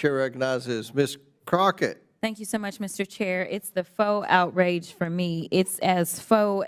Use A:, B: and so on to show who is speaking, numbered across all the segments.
A: Chair recognizes Ms. Crockett.
B: Thank you so much, Mr. Chair. It's the faux outrage for me. It's as faux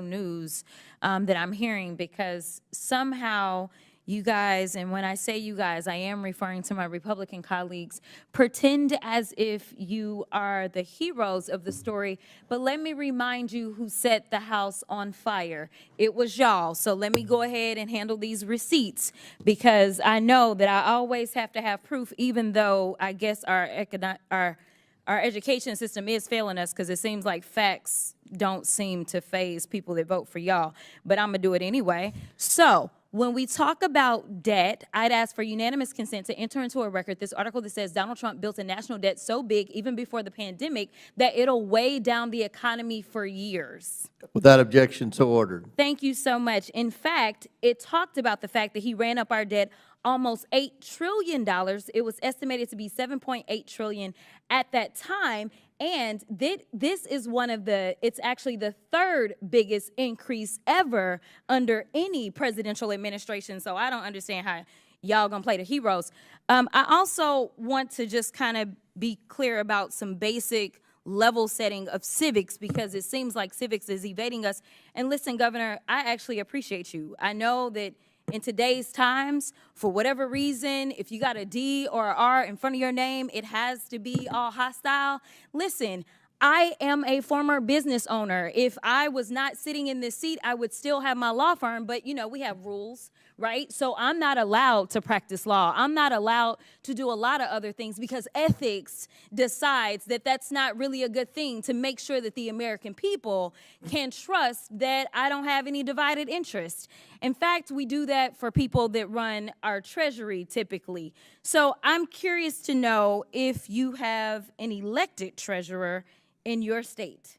B: news that I'm hearing, because somehow you guys, and when I say you guys, I am referring to my Republican colleagues, pretend as if you are the heroes of the story. But let me remind you who set the House on fire. It was y'all. So let me go ahead and handle these receipts, because I know that I always have to have proof, even though I guess our education system is failing us, because it seems like facts don't seem to faze people that vote for y'all. But I'm going to do it anyway. So when we talk about debt, I'd ask for unanimous consent to enter into a record this article that says Donald Trump built a national debt so big, even before the pandemic, that it'll weigh down the economy for years.
A: Without objection, so ordered.
B: Thank you so much. In fact, it talked about the fact that he ran up our debt almost $8 trillion. It was estimated to be $7.8 trillion at that time. And this is it's actually the third biggest increase ever under any presidential administration. So I don't understand how y'all gonna play the heroes. I also want to just kind of be clear about some basic level setting of civics, because it seems like civics is evading us. And listen, Governor, I actually appreciate you. I know that in today's times, for whatever reason, if you got a D or an R in front of your name, it has to be all hostile. Listen, I am a former business owner. If I was not sitting in this seat, I would still have my law firm, but you know, we have rules, right? So I'm not allowed to practice law. I'm not allowed to do a lot of other things, because ethics decides that that's not really a good thing, to make sure that the American people can trust that I don't have any divided interest. In fact, we do that for people that run our treasury typically. So I'm curious to know if you have an elected treasurer in your state.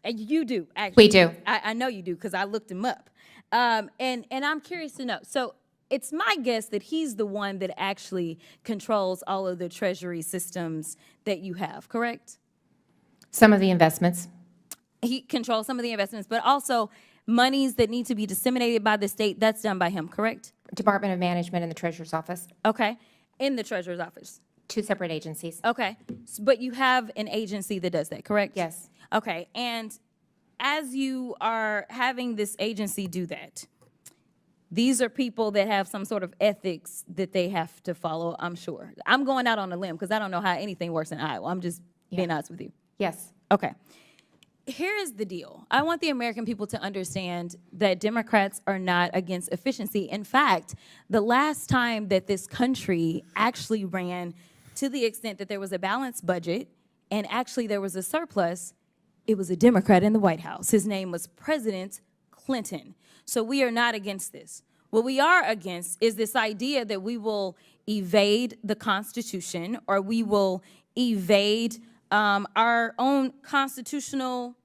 B: And you do, actually.
C: We do.
B: I know you do, because I looked him up. And I'm curious to know. So it's my guess that he's the one that actually controls all of the treasury systems that you have, correct?
C: Some of the investments.
B: He controls some of the investments, but also monies that need to be disseminated by the state, that's done by him, correct?
C: Department of Management and the Treasurer's Office.
B: Okay, in the treasurer's office.
C: Two separate agencies.
B: Okay, but you have an agency that does that, correct?
C: Yes.
B: Okay, and as you are having this agency do that, these are people that have some sort of ethics that they have to follow, I'm sure. I'm going out on a limb, because I don't know how anything works in Iowa. I'm just being honest with you.
C: Yes.
B: Okay. Here is the deal. I want the American people to understand that Democrats are not against efficiency. In fact, the last time that this country actually ran to the extent that there was a balanced budget and actually there was a surplus, it was a Democrat in the White House. His name was President Clinton. So we are not against this. What we are against is this idea that we will evade the Constitution, or we will evade our own constitutional.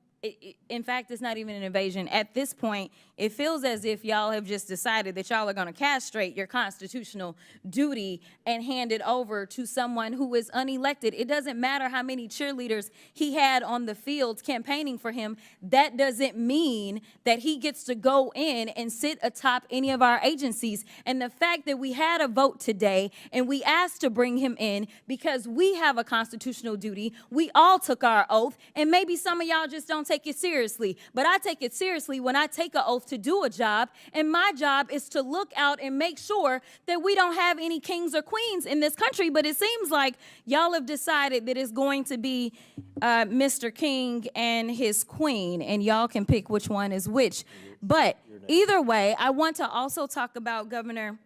B: In fact, it's not even an invasion. At this point, it feels as if y'all have just decided that y'all are going to castrate your constitutional duty and hand it over to someone who is unelected. It doesn't matter how many cheerleaders he had on the field campaigning for him. That doesn't mean that he gets to go in and sit atop any of our agencies. And the fact that we had a vote today and we asked to bring him in because we have a constitutional duty, we all took our oath, and maybe some of y'all just don't take it seriously. But I take it seriously when I take an oath to do a job, and my job is to look out and make sure that we don't have any kings or queens in this country. But it seems like y'all have decided that it's going to be Mr. King and his queen, and y'all can pick which one is which. But either way, I want to also talk about, Governor,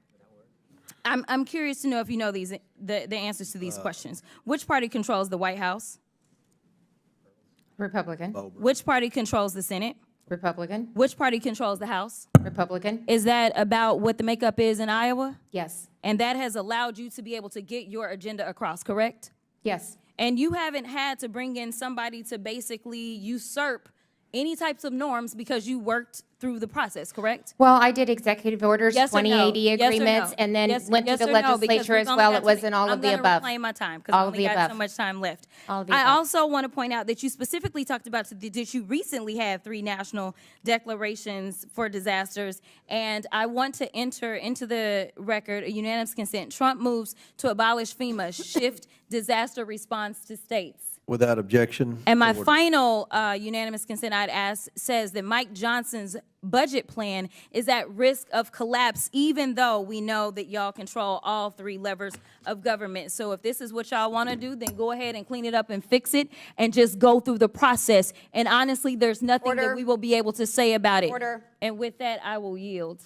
B: I'm curious to know if you know the answers to these questions. Which party controls the White House?
C: Republican.
B: Which party controls the Senate?
C: Republican.
B: Which party controls the House?
C: Republican.
B: Is that about what the makeup is in Iowa?
C: Yes.
B: And that has allowed you to be able to get your agenda across, correct?
C: Yes.
B: And you haven't had to bring in somebody to basically usurp any types of norms because you worked through the process, correct?
C: Well, I did executive orders,
B: Yes or no?
C: 2080
B: Yes or no?
C: agreements, and then
B: Yes-
C: went to
B: yes
C: the
B: or no? Because
C: legislature
B: we've
C: as
B: only
C: well.
B: got
C: It wasn't
B: to-
C: all of the above.
B: I'm going to reclaim my time because I
C: All of
B: only
C: the
B: got so
C: above.
B: much time left.
C: All of the
B: I
C: above.
B: also want to point out that you specifically talked about that you recently had 3 national declarations for disasters, and I want to enter into the record a unanimous consent. Trump moves to abolish FEMA, shift disaster response to states.
A: Without objection.
B: And my
A: so ordered.
B: final unanimous consent I'd ask says that Mike Johnson's budget plan is at risk of collapse, even though we know that y'all control all 3 levers of government. So if this is what y'all want to do, then go ahead and clean it up and fix it and just go through the process. And honestly, there's nothing that
C: Order.
B: we will be able to say about it.
C: Order.
B: And with that, I will yield.